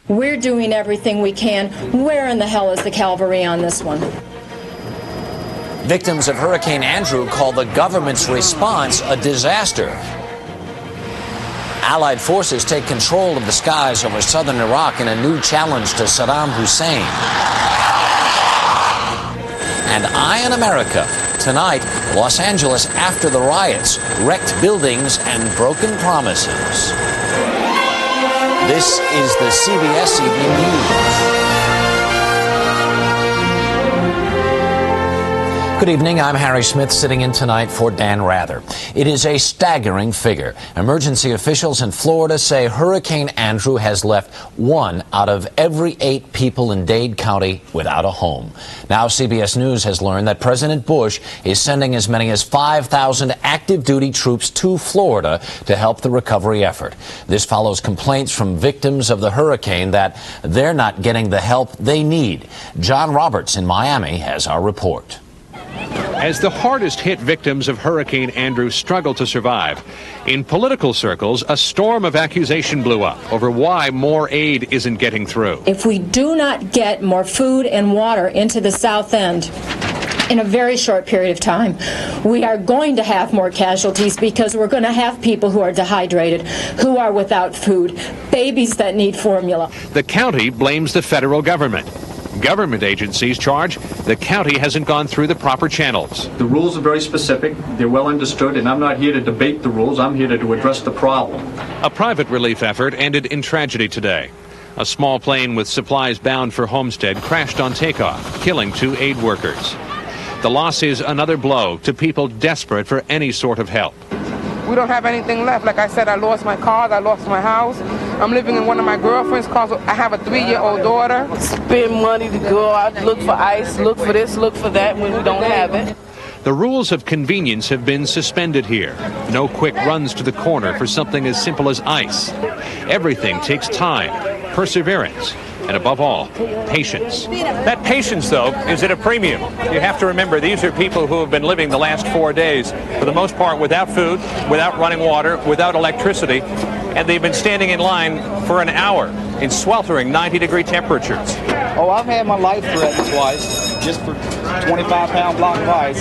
We're doing everything we can. Where in the hell is the cavalry on this one? Victims of Hurricane Andrew call the government's response a disaster. Allied forces take control of the skies over southern Iraq in a new challenge to Saddam Hussein. And Eye on America. Tonight, Los Angeles after the riots, wrecked buildings and broken promises. This is the CBS Evening News. Good evening. I'm Harry Smith, sitting in tonight for Dan Rather. It is a staggering figure. Emergency officials in Florida say Hurricane Andrew has left 1 out of every 8 people in Dade County without a home. Now CBS News has learned that President Bush is sending as many as 5,000 active duty troops to Florida to help the recovery effort. This follows complaints from victims of the hurricane that they're not getting the help they need. John Roberts in Miami has our report. As the hardest hit victims of Hurricane Andrew struggle to survive, in political circles, a storm of accusation blew up over why more aid isn't getting through. If we do not get more food and water into the South End in a very short period of time, we are going to have more casualties because we're going to have people who are dehydrated, who are without food, babies that need formula. The county blames the federal government. Government agencies charge the county hasn't gone through the proper channels. The rules are very specific, they're well understood, and I'm not here to debate the rules, I'm here to address the problem. A private relief effort ended in tragedy today. A small plane with supplies bound for Homestead crashed on takeoff, killing 2 aid workers. The loss is another blow to people desperate for any sort of help. We don't have anything left. Like I said, I lost my car, I lost my house. I'm living in one of my girlfriend's cars. I have a 3-year-old daughter. Spend money to go out, look for ice, look for this, look for that when we don't have it. The rules of convenience have been suspended here. No quick runs to the corner for something as simple as ice. Everything takes time, perseverance, and above all, patience. That patience, though, is at a premium. You have to remember, these are people who have been living the last 4 days, for the most part, without food, without running water, without electricity, and they've been standing in line for an hour in sweltering 90-degree temperatures. Oh, I've had my life threatened twice, just for 25-pound block of ice,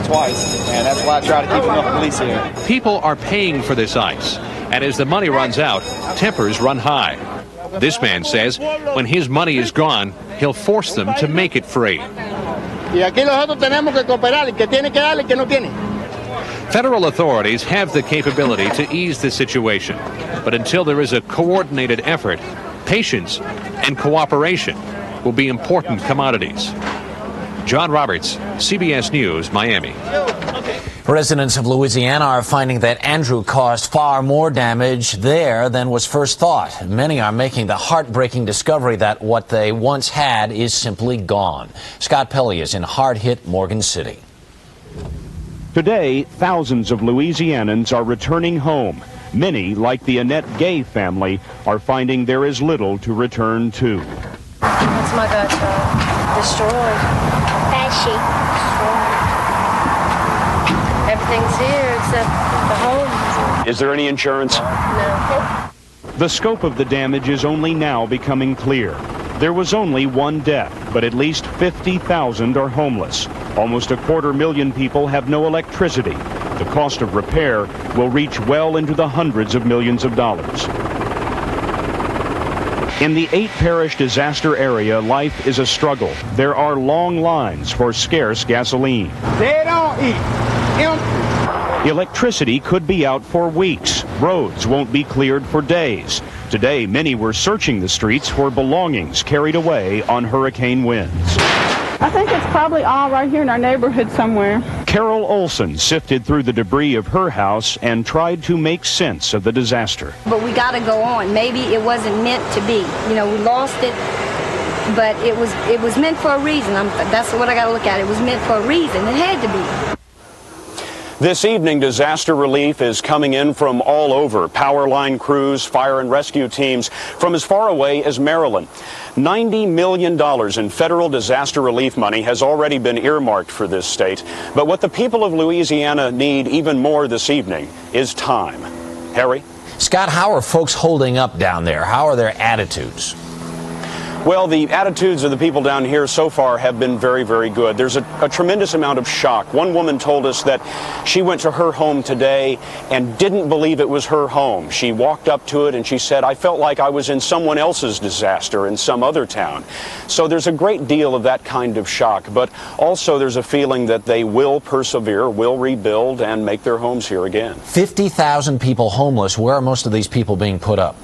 twice, and that's why I try to keep enough police here. People are paying for this ice, and as the money runs out, tempers run high. This man says when his money is gone, he'll force them to make it free. Federal authorities have the capability to ease the situation, but until there is a coordinated effort, patience and cooperation will be important commodities. John Roberts, CBS News, Miami. Residents of Louisiana are finding that Andrew caused far more damage there than was first thought. Many are making the heartbreaking discovery that what they once had is simply gone. Scott Pelley is in hard-hit Morgan City. Today, thousands of Louisianans are returning home. Many, like the Annette Gay family, are finding there is little to return to. That's my godchild. Destroyed. Ashy. Everything's here except the home. Is there any insurance? No. The scope of the damage is only now becoming clear. There was only 1 death, but at least 50,000 are homeless. Almost 250,000 people have no electricity. The cost of repair will reach well into the hundreds of millions of dollars. In the 8-parish disaster area, life is a struggle. There are long lines for scarce gasoline. They don't eat. Electricity could be out for weeks. Roads won't be cleared for days. Today, many were searching the streets for belongings carried away on hurricane winds. I think it's probably all right here in our neighborhood somewhere. Carol Olson sifted through the debris of her house and tried to make sense of the disaster. But we got to go on. Maybe it wasn't meant to be. You know, we lost it, but it was meant for a reason. That's what I got to look at. It was meant for a reason. It had to be. This evening, disaster relief is coming in from all over. Power line crews, fire and rescue teams from as far away as Maryland. $90 million in federal disaster relief money has already been earmarked for this state. But what the people of Louisiana need even more this evening is time. Harry? Scott, how are folks holding up down there? How are their attitudes? Well, the attitudes of the people down here so far have been very, very good. There's a tremendous amount of shock. One woman told us that she went to her home today and didn't believe it was her home. She walked up to it and she said, I felt like I was in someone else's disaster in some other town. So there's a great deal of that kind of shock, but also there's a feeling that they will persevere, will rebuild, and make their homes here again. 50,000 people homeless. Where are most of these people being put up?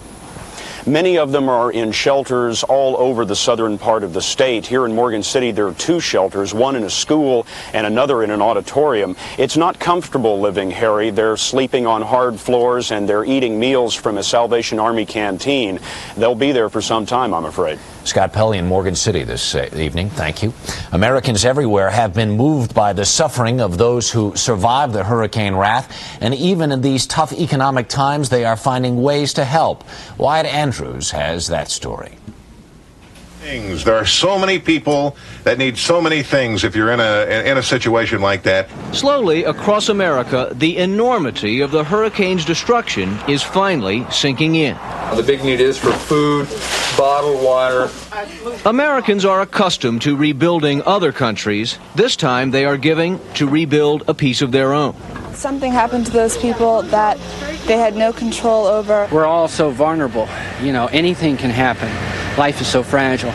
Many of them are in shelters all over the southern part of the state. Here in Morgan City, there are 2 shelters, one in a school and another in an auditorium. It's not comfortable living, Harry. They're sleeping on hard floors and they're eating meals from a Salvation Army canteen. They'll be there for some time, I'm afraid. Scott Pelley in Morgan City this evening. Thank you. Americans everywhere have been moved by the suffering of those who survived the hurricane wrath, and even in these tough economic times, they are finding ways to help. Wyatt Andrews has that story. There are so many people that need so many things if you're in a situation like that. Slowly across America, the enormity of the hurricane's destruction is finally sinking in. The big need is for food, bottled water. Americans are accustomed to rebuilding other countries. This time they are giving to rebuild a piece of their own. Something happened to those people that they had no control over. We're all so vulnerable. You know, anything can happen. Life is so fragile.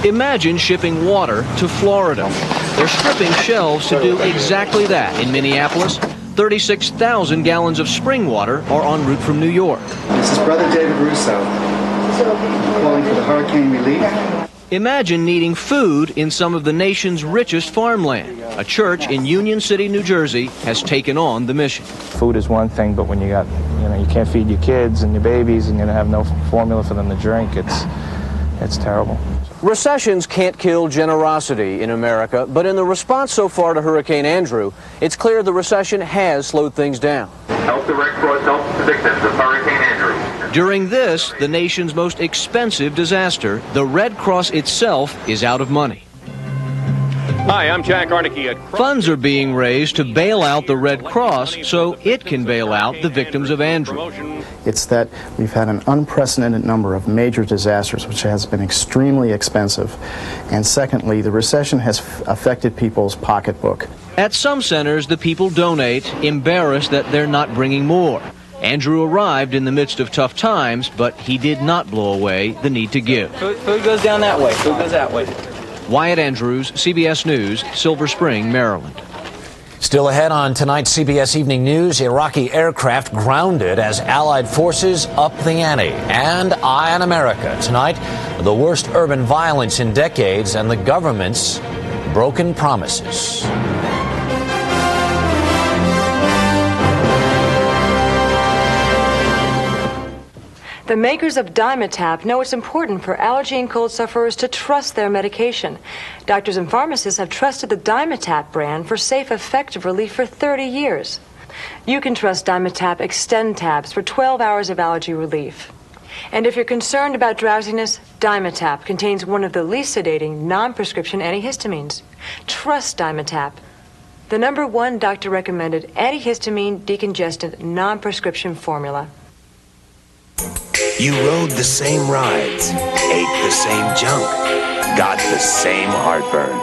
Imagine shipping water to Florida. They're stripping shelves to do exactly that in Minneapolis. 36,000 gallons of spring water are en route from New York. This is Brother David Russo, calling for the hurricane relief. Imagine needing food in some of the nation's richest farmland. A church in Union City, New Jersey, has taken on the mission. Food is one thing, but when you can't feed your kids and your babies and you have no formula for them to drink, it's terrible. Recessions can't kill generosity in America, but in the response so far to Hurricane Andrew, it's clear the recession has slowed things down. Help the Red Cross help the victims of Hurricane Andrew. During this, the nation's most expensive disaster, the Red Cross itself is out of money. Hi, I'm Jack Arnicke. Funds are being raised to bail out the Red Cross so it can bail out the victims of Andrew. It's that we've had an unprecedented number of major disasters, which has been extremely expensive. And secondly, the recession has affected people's pocketbook. At some centers, the people donate, embarrassed that they're not bringing more. Andrew arrived in the midst of tough times, but he did not blow away the need to give. Food goes down that way. Food goes that way. Wyatt Andrews, CBS News, Silver Spring, Maryland. Still ahead on tonight's CBS Evening News, Iraqi aircraft grounded as Allied forces up the ante. And Eye on America. Tonight, the worst urban violence in decades and the government's broken promises. The makers of Dimetapp know it's important for allergy and cold sufferers to trust their medication. Doctors and pharmacists have trusted the Dimetapp brand for safe, effective relief for 30 years. You can trust Dimetapp Extend tabs for 12 hours of allergy relief. And if you're concerned about drowsiness, Dimetapp contains one of the least sedating, non-prescription antihistamines. Trust Dimetapp, the #1 doctor-recommended antihistamine decongestant non-prescription formula. You rode the same rides, ate the same junk, got the same heartburn.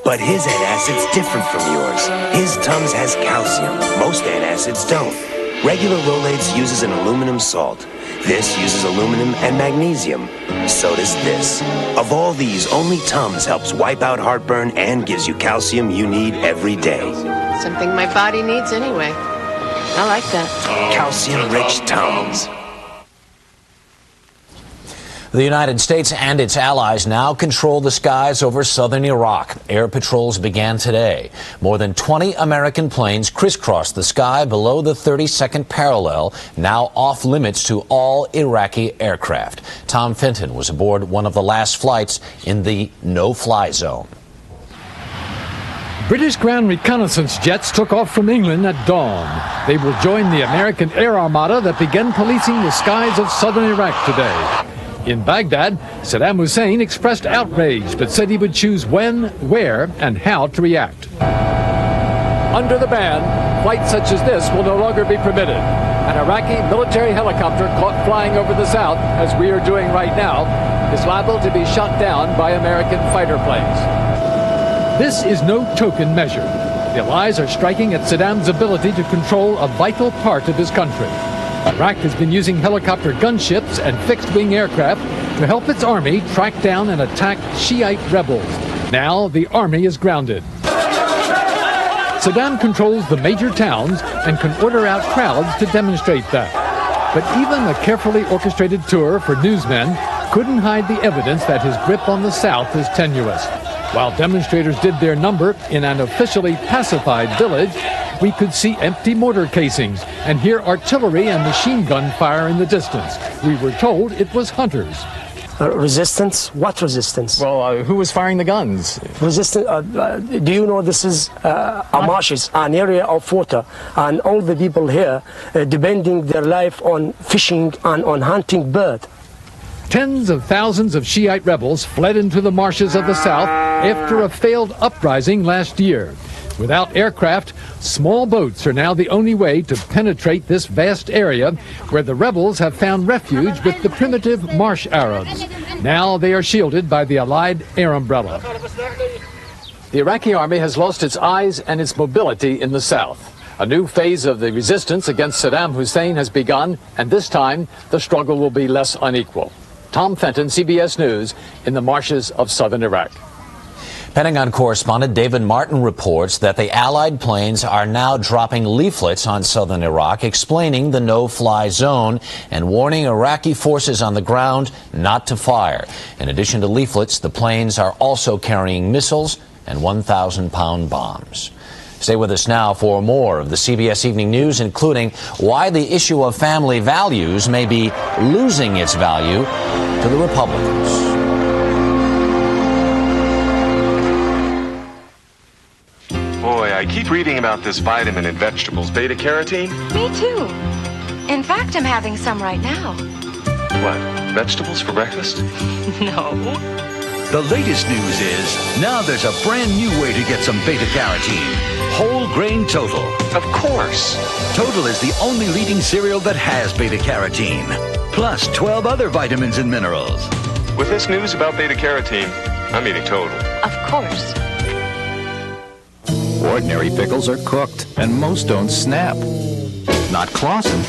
But his antacid's different from yours. His Tums has calcium. Most antacids don't. Regular Rolaids uses an aluminum salt. This uses aluminum and magnesium. So does this. Of all these, only Tums helps wipe out heartburn and gives you calcium you need every day. Something my body needs anyway. I like that. Calcium-rich Tums. The United States and its allies now control the skies over southern Iraq. Air patrols began today. More than 20 American planes crisscrossed the sky below the 32nd parallel, now off limits to all Iraqi aircraft. Tom Fenton was aboard one of the last flights in the no-fly zone. British ground reconnaissance jets took off from England at dawn. They will join the American air armada that began policing the skies of southern Iraq today. In Baghdad, Saddam Hussein expressed outrage but said he would choose when, where, and how to react. Under the ban, flights such as this will no longer be permitted. An Iraqi military helicopter caught flying over the south, as we are doing right now, is liable to be shot down by American fighter planes. This is no token measure. The Allies are striking at Saddam's ability to control a vital part of his country. Iraq has been using helicopter gunships and fixed-wing aircraft to help its army track down and attack Shiite rebels. Now the army is grounded. Saddam controls the major towns and can order out crowds to demonstrate that. But even a carefully orchestrated tour for newsmen couldn't hide the evidence that his grip on the South is tenuous. While demonstrators did their number in an officially pacified village, we could see empty mortar casings and hear artillery and machine gun fire in the distance. We were told it was hunters. Resistance? What resistance? Well, who was firing the guns? Resistance? Do you know this is a marshes, an area of water, and all the people here depending their life on fishing and on hunting bird. Tens of thousands of Shiite rebels fled into the marshes of the south after a failed uprising last year. Without aircraft, small boats are now the only way to penetrate this vast area where the rebels have found refuge with the primitive marsh Arabs. Now they are shielded by the Allied air umbrella. The Iraqi army has lost its eyes and its mobility in the south. A new phase of the resistance against Saddam Hussein has begun, and this time the struggle will be less unequal. Tom Fenton, CBS News, in the marshes of southern Iraq. Pentagon correspondent David Martin reports that the Allied planes are now dropping leaflets on southern Iraq explaining the no-fly zone and warning Iraqi forces on the ground not to fire. In addition to leaflets, the planes are also carrying missiles and 1,000-pound bombs. Stay with us now for more of the CBS Evening News, including why the issue of family values may be losing its value to the Republicans. Boy, I keep reading about this vitamin in vegetables, beta-carotene. Me too. In fact, I'm having some right now. What, vegetables for breakfast? No. The latest news is, now there's a brand new way to get some beta-carotene. Whole Grain Total. Of course. Total is the only leading cereal that has beta-carotene. Plus 12 other vitamins and minerals. With this news about beta-carotene, I'm eating Total. Of course. Ordinary pickles are cooked, and most don't snap. Not Claussen.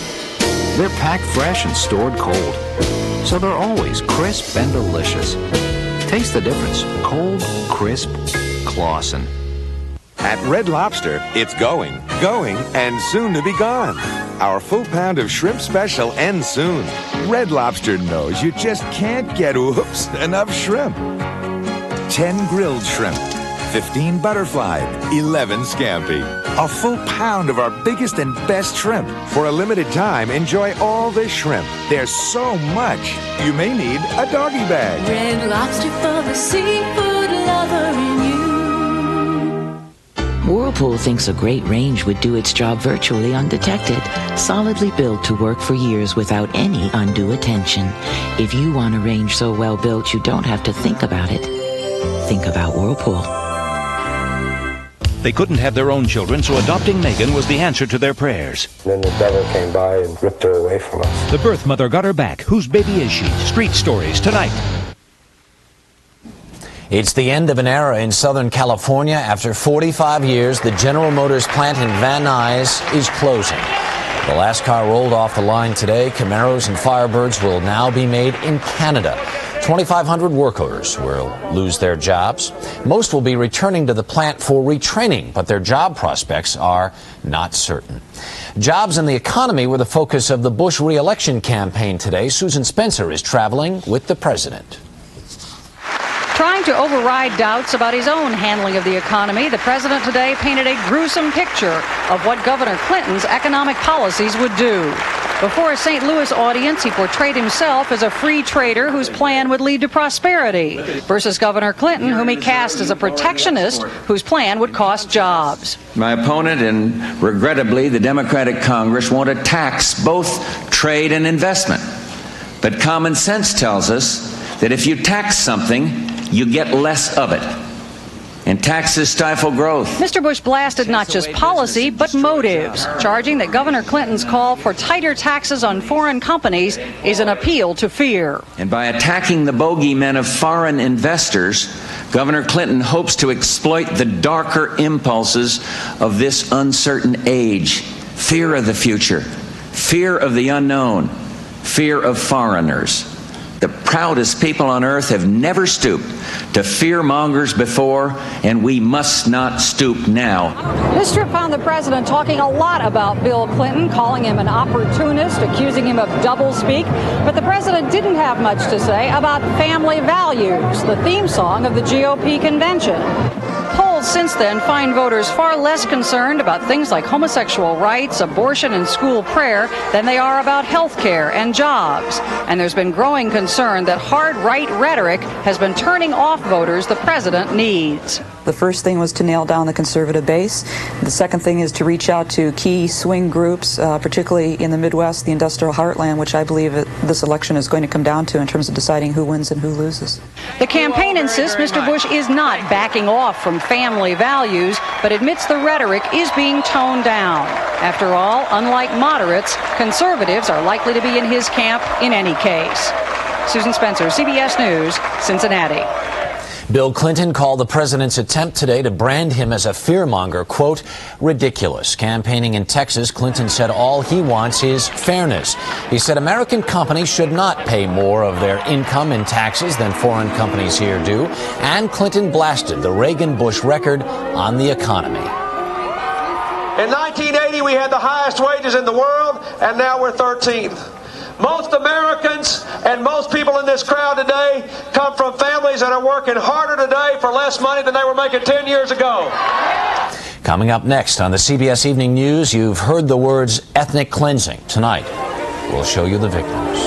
They're packed fresh and stored cold, so they're always crisp and delicious. Taste the difference. Cold, crisp, Claussen. At Red Lobster, it's going, and soon to be gone. Our full pound of shrimp special ends soon. Red Lobster knows you just can't get, enough shrimp. 10 grilled shrimp, 15 butterfly, 11 scampi. A full pound of our biggest and best shrimp. For a limited time, enjoy all this shrimp. There's so much, you may need a doggy bag. Red Lobster for the seafood lover in you. Whirlpool thinks a great range would do its job virtually undetected, solidly built to work for years without any undue attention. If you want a range so well built you don't have to think about it, think about Whirlpool. They couldn't have their own children, so adopting Megan was the answer to their prayers. Then the devil came by and ripped her away from us. The birth mother got her back. Whose baby is she? Street Stories tonight. It's the end of an era in Southern California. After 45 years, the General Motors plant in Van Nuys is closing. The last car rolled off the line today. Camaros and Firebirds will now be made in Canada. 2,500 workers will lose their jobs. Most will be returning to the plant for retraining, but their job prospects are not certain. Jobs and the economy were the focus of the Bush re-election campaign today. Susan Spencer is traveling with the president. Trying to override doubts about his own handling of the economy, the president today painted a gruesome picture of what Governor Clinton's economic policies would do. Before a St. Louis audience, he portrayed himself as a free trader whose plan would lead to prosperity, versus Governor Clinton, whom he cast as a protectionist whose plan would cost jobs. My opponent and, regrettably, the Democratic Congress want to tax both trade and investment. But common sense tells us that if you tax something, you get less of it. and taxes stifle growth. Mr. Bush blasted not just policy, but motives, charging that Governor Clinton's call for tighter taxes on foreign companies is an appeal to fear. And by attacking the bogeymen of foreign investors, Governor Clinton hopes to exploit the darker impulses of this uncertain age. Fear of the future, fear of the unknown, fear of foreigners. The proudest people on earth have never stooped to fear-mongers before, and we must not stoop now. This trip found the president talking a lot about Bill Clinton, calling him an opportunist, accusing him of doublespeak. But the president didn't have much to say about family values, the theme song of the GOP convention. Polls since then find voters far less concerned about things like homosexual rights, abortion, and school prayer than they are about health care and jobs. And there's been growing concern that hard right rhetoric has been turning off voters the president needs. The first thing was to nail down the conservative base. The second thing is to reach out to key swing groups, particularly in the Midwest, the industrial heartland, which I believe this election is going to come down to in terms of deciding who wins and who loses. The campaign insists Mr. Bush is not backing off from family values, but admits the rhetoric is being toned down. After all, unlike moderates, conservatives are likely to be in his camp in any case. Susan Spencer, CBS News, Cincinnati. Bill Clinton called the president's attempt today to brand him as a fearmonger, quote, ridiculous. Campaigning in Texas, Clinton said all he wants is fairness. He said American companies should not pay more of their income in taxes than foreign companies here do. And Clinton blasted the Reagan-Bush record on the economy. In 1980, we had the highest wages in the world, and now we're 13th. Most Americans and most people in this crowd today come from families that are working harder today for less money than they were making 10 years ago. Coming up next on the CBS Evening News, you've heard the words ethnic cleansing. Tonight, we'll show you the victims.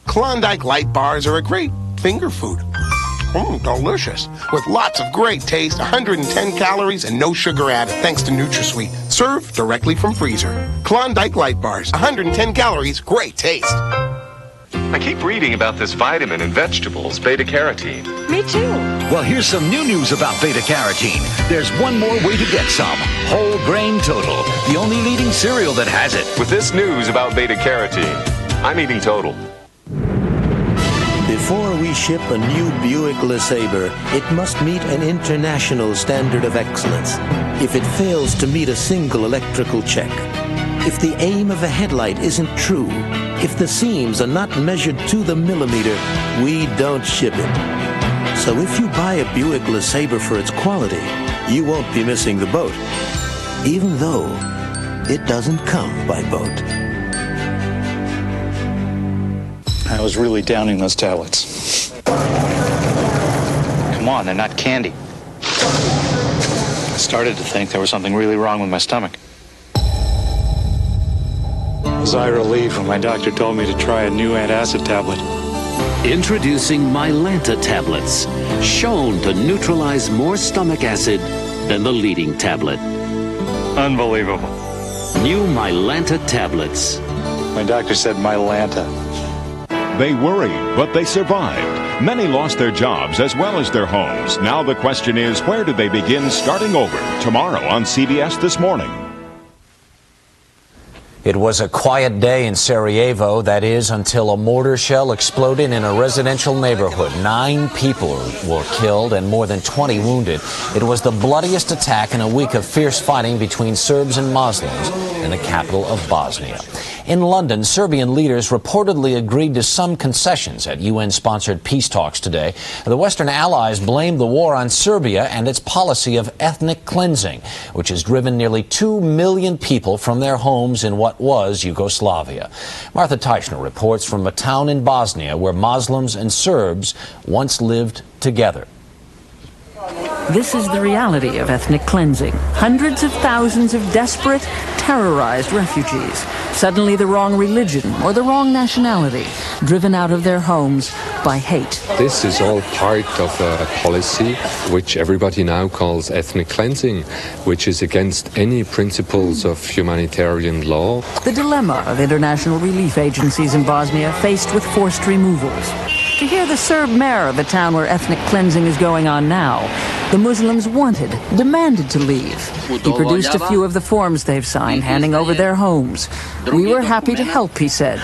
Klondike Light Bars are a great finger food. Delicious. With lots of great taste, 110 calories, and no sugar added, thanks to NutraSweet. Served directly from freezer. Klondike Light Bars, 110 calories, great taste. I keep reading about this vitamin in vegetables, beta-carotene. Me too. Well, here's some new news about beta-carotene. There's one more way to get some. Whole Grain Total, the only leading cereal that has it. With this news about beta-carotene, I'm eating Total. Before we ship a new Buick LeSabre, it must meet an international standard of excellence. If it fails to meet a single electrical check, if the aim of a headlight isn't true, if the seams are not measured to the millimeter, we don't ship it. So if you buy a Buick LeSabre for its quality, you won't be missing the boat, even though it doesn't come by boat. I was really downing those tablets. Come on, they're not candy. I started to think there was something really wrong with my stomach. Was I relieved when my doctor told me to try a new antacid tablet? Introducing Mylanta tablets, shown to neutralize more stomach acid than the leading tablet. Unbelievable. New Mylanta tablets. My doctor said Mylanta. They worried, but they survived. Many lost their jobs as well as their homes. Now the question is, where do they begin starting over? Tomorrow on CBS This Morning. It was a quiet day in Sarajevo, that is, until a mortar shell exploded in a residential neighborhood. 9 people were killed and more than 20 wounded. It was the bloodiest attack in a week of fierce fighting between Serbs and Muslims in the capital of Bosnia. In London, Serbian leaders reportedly agreed to some concessions at UN-sponsored peace talks today. The Western allies blamed the war on Serbia and its policy of ethnic cleansing, which has driven nearly 2 million people from their homes in what was Yugoslavia. Martha Teichner reports from a town in Bosnia where Muslims and Serbs once lived together. This is the reality of ethnic cleansing. Hundreds of thousands of desperate, terrorized refugees suddenly the wrong religion or the wrong nationality, driven out of their homes by hate. This is all part of a policy which everybody now calls ethnic cleansing, which is against any principles of humanitarian law. The dilemma of international relief agencies in Bosnia faced with forced removals. To hear the Serb mayor of the town where ethnic cleansing is going on now, the Muslims demanded to leave. He produced a few of the forms they've signed, handing over their homes. We were happy to help, he said.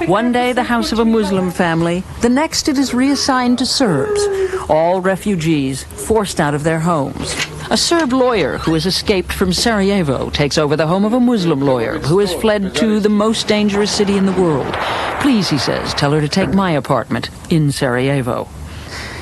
One day the house of a Muslim family, the next it is reassigned to Serbs, all refugees forced out of their homes. A Serb lawyer who has escaped from Sarajevo takes over the home of a Muslim lawyer who has fled to the most dangerous city in the world. Please, he says, tell her to take my apartment in Sarajevo.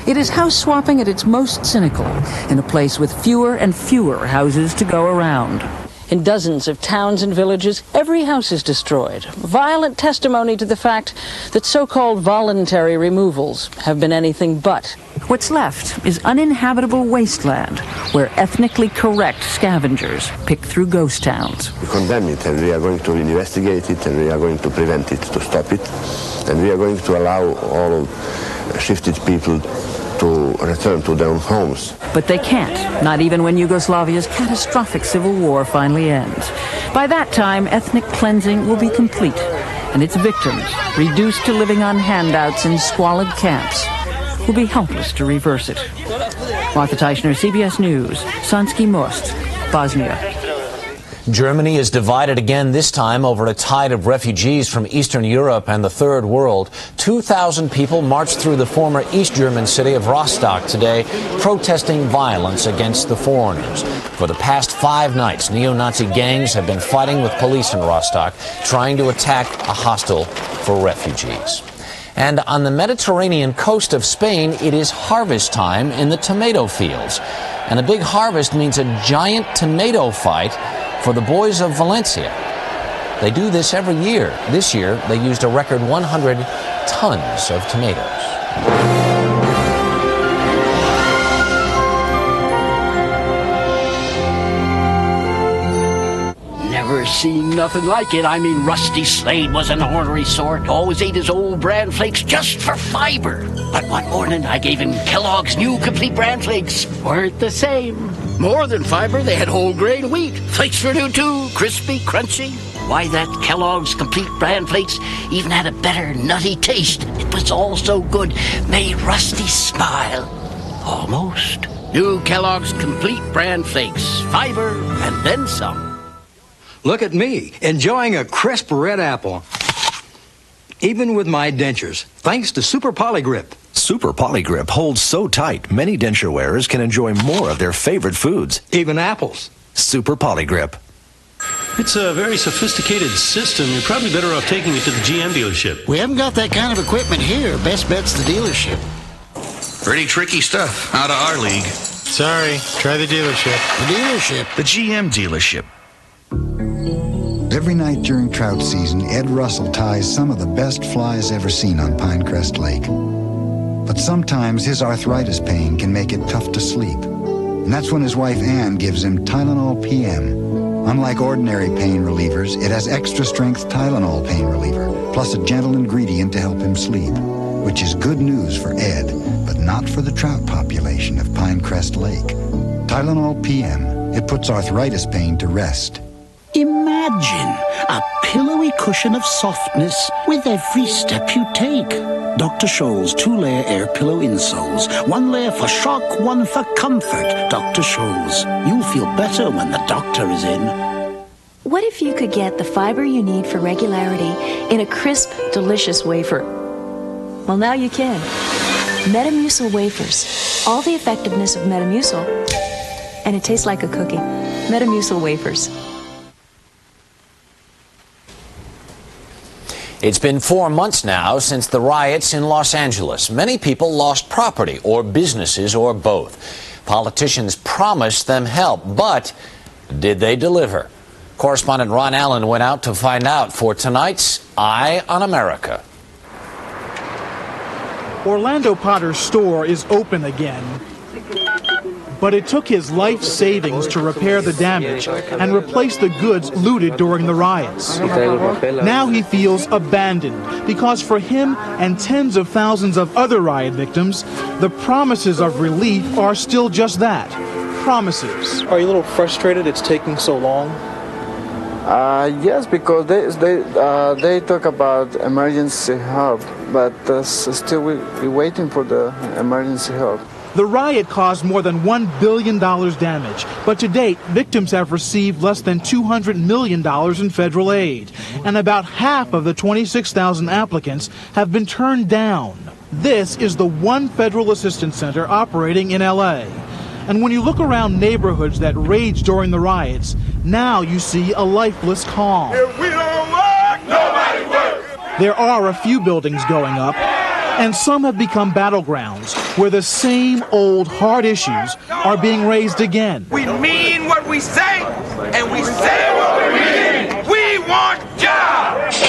It is house swapping at its most cynical, in a place with fewer and fewer houses to go around. In dozens of towns and villages, every house is destroyed. Violent testimony to the fact that so-called voluntary removals have been anything but. What's left is uninhabitable wasteland where ethnically correct scavengers pick through ghost towns. We condemn it, and we are going to investigate it, and we are going to prevent it, to stop it, and we are going to allow all shifted people to return to their homes. But they can't, not even when Yugoslavia's catastrophic civil war finally ends. By that time, ethnic cleansing will be complete, and its victims, reduced to living on handouts in squalid camps, will be helpless to reverse it. Martha Teichner, CBS News, Sanski Most, Bosnia. Germany is divided again, this time over a tide of refugees from Eastern Europe and the Third World. 2,000 people marched through the former East German city of Rostock today, protesting violence against the foreigners. For the past 5 nights, neo-Nazi gangs have been fighting with police in Rostock, trying to attack a hostel for refugees. And on the Mediterranean coast of Spain, it is harvest time in the tomato fields. And a big harvest means a giant tomato fight for the boys of Valencia. They do this every year. This year, they used a record 100 tons of tomatoes. Never seen nothing like it. I mean, Rusty Slade was an ornery sort. Always ate his old bran flakes just for fiber. But one morning, I gave him Kellogg's new complete bran flakes. Weren't the same. More than fiber, they had whole grain wheat. Flakes were new too, crispy, crunchy. Why, that Kellogg's complete bran flakes even had a better nutty taste. It was all so good, made Rusty smile. Almost. New Kellogg's complete bran flakes. Fiber and then some. Look at me, enjoying a crisp red apple. Even with my dentures, thanks to Super Polygrip. Super Polygrip holds so tight, many denture wearers can enjoy more of their favorite foods. Even apples. Super Polygrip. It's a very sophisticated system. You're probably better off taking it to the GM dealership. We haven't got that kind of equipment here. Best bet's the dealership. Pretty tricky stuff out of our league. Sorry, try the dealership. The dealership. The GM dealership. Every night during trout season, Ed Russell ties some of the best flies ever seen on Pinecrest Lake. But sometimes his arthritis pain can make it tough to sleep. And that's when his wife Ann gives him Tylenol PM. Unlike ordinary pain relievers, it has extra strength Tylenol pain reliever, plus a gentle ingredient to help him sleep, which is good news for Ed, but not for the trout population of Pinecrest Lake. Tylenol PM, it puts arthritis pain to rest. Imagine a pillowy cushion of softness with every step you take. Dr. Scholl's 2-layer air pillow insoles. 1 layer for shock, 1 for comfort. Dr. Scholl's. You'll feel better when the doctor is in. What if you could get the fiber you need for regularity in a crisp, delicious wafer? Well, now you can. Metamucil wafers. All the effectiveness of Metamucil. And it tastes like a cookie. Metamucil wafers. It's been 4 months now since the riots in Los Angeles. Many people lost property or businesses or both. Politicians promised them help, but did they deliver? Correspondent Ron Allen went out to find out for tonight's Eye on America. Orlando Potter's store is open again. but it took his life savings to repair the damage and replace the goods looted during the riots. Now he feels abandoned because for him and tens of thousands of other riot victims, the promises of relief are still just that, promises. Are you a little frustrated it's taking so long? Yes, because they talk about emergency help, but still we're waiting for the emergency help. The riot caused more than $1 billion damage, but to date, victims have received less than $200 million in federal aid, and about half of the 26,000 applicants have been turned down. This is the one federal assistance center operating in L.A. And when you look around neighborhoods that raged during the riots, now you see a lifeless calm. If we don't work, nobody works. There are a few buildings going up, and some have become battlegrounds where the same old hard issues are being raised again. We mean what we say, and we say what we mean. We want jobs.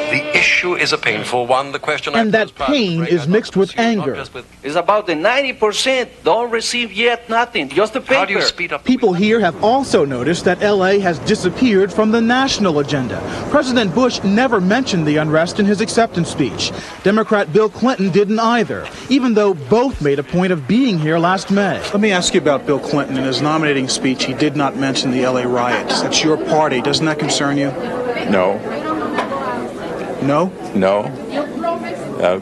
The issue is a painful one. The question and that pain is mixed with anger. It's about the 90% don't receive yet nothing, just the paper. How do you speed up? People here have also noticed that L.A. has disappeared from the national agenda. President Bush never mentioned the unrest in his acceptance speech. Democrat Bill Clinton didn't either, even though both made a point of being here last May. Let me ask you about Bill Clinton. In his nominating speech, he did not mention the L.A. riots. That's your party. Doesn't that concern you? No. No? No.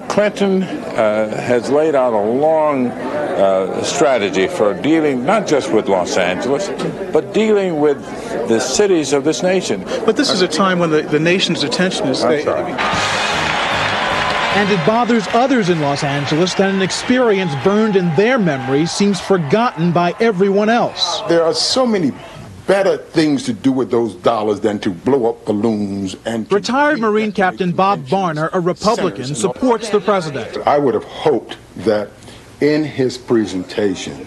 Clinton has laid out a long strategy for dealing not just with Los Angeles, but dealing with the cities of this nation. But this is a time when the nation's attention is... I'm sorry. And it bothers others in Los Angeles that an experience burned in their memory seems forgotten by everyone else. There are so many better things to do with those dollars than to blow up balloons. And retired Marine Captain Bob Varner, a Republican, supports the president. I would have hoped that in his presentation,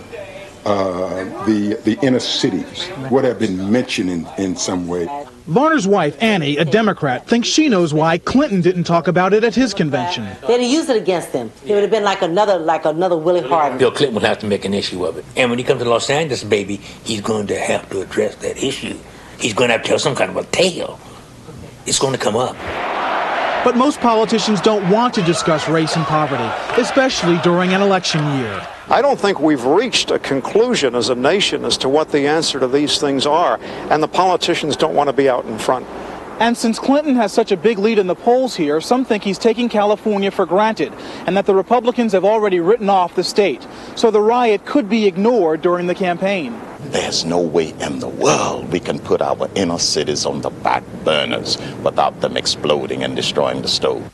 the inner cities would have been mentioned in some way. Varner's wife, Annie, a Democrat, thinks she knows why Clinton didn't talk about it at his convention. They'd have used it against him. It would have been like another Willie Hardin. Bill Clinton would have to make an issue of it. And when he comes to Los Angeles, baby, he's going to have to address that issue. He's going to have to tell some kind of a tale. It's going to come up. But most politicians don't want to discuss race and poverty, especially during an election year. I don't think we've reached a conclusion as a nation as to what the answer to these things are, and the politicians don't want to be out in front. And since Clinton has such a big lead in the polls here, some think he's taking California for granted, and that the Republicans have already written off the state. So the riot could be ignored during the campaign. There's no way in the world we can put our inner cities on the back burners without them exploding and destroying the stove.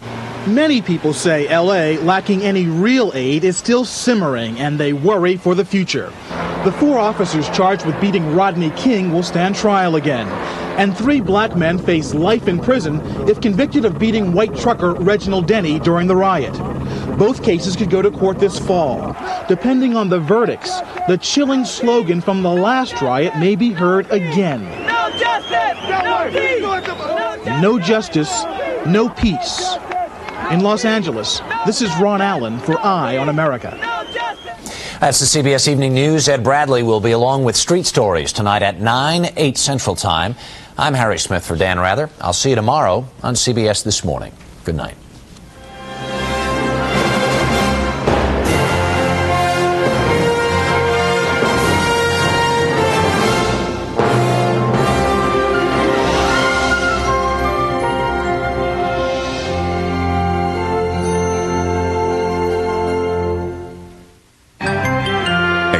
Many people say L.A., lacking any real aid, is still simmering, and they worry for the future. The 4 officers charged with beating Rodney King will stand trial again. And 3 black men face life in prison if convicted of beating white trucker Reginald Denny during the riot. Both cases could go to court this fall. Depending on the verdicts, the chilling slogan from the last riot may be heard again. No justice, no peace. No justice, no peace. In Los Angeles, this is Ron Allen for Eye on America. That's the CBS Evening News. Ed Bradley will be along with Street Stories tonight at 9, 8 Central Time. I'm Harry Smith for Dan Rather. I'll see you tomorrow on CBS This Morning. Good night.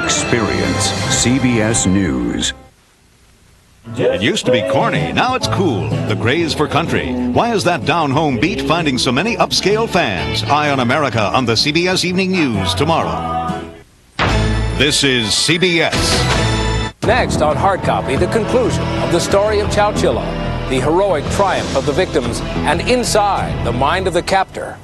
Experience CBS News. It used to be corny, now it's cool. The craze for country. Why is that down-home beat finding so many upscale fans? Eye on America on the CBS Evening News tomorrow. This is CBS. Next on Hard Copy, the conclusion of the story of Chowchilla, the heroic triumph of the victims, and inside the mind of the captor.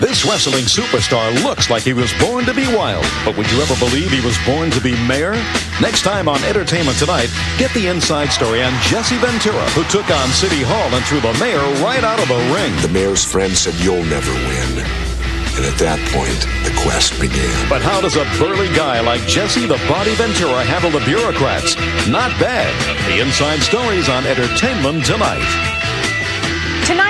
This wrestling superstar looks like he was born to be wild, but would you ever believe he was born to be mayor? Next time on Entertainment Tonight, get the inside story on Jesse Ventura, who took on City Hall and threw the mayor right out of the ring. The mayor's friend said, "You'll never win." And at that point, the quest began. But how does a burly guy like Jesse the Body Ventura handle the bureaucrats? Not bad. The inside stories on Entertainment Tonight. Tonight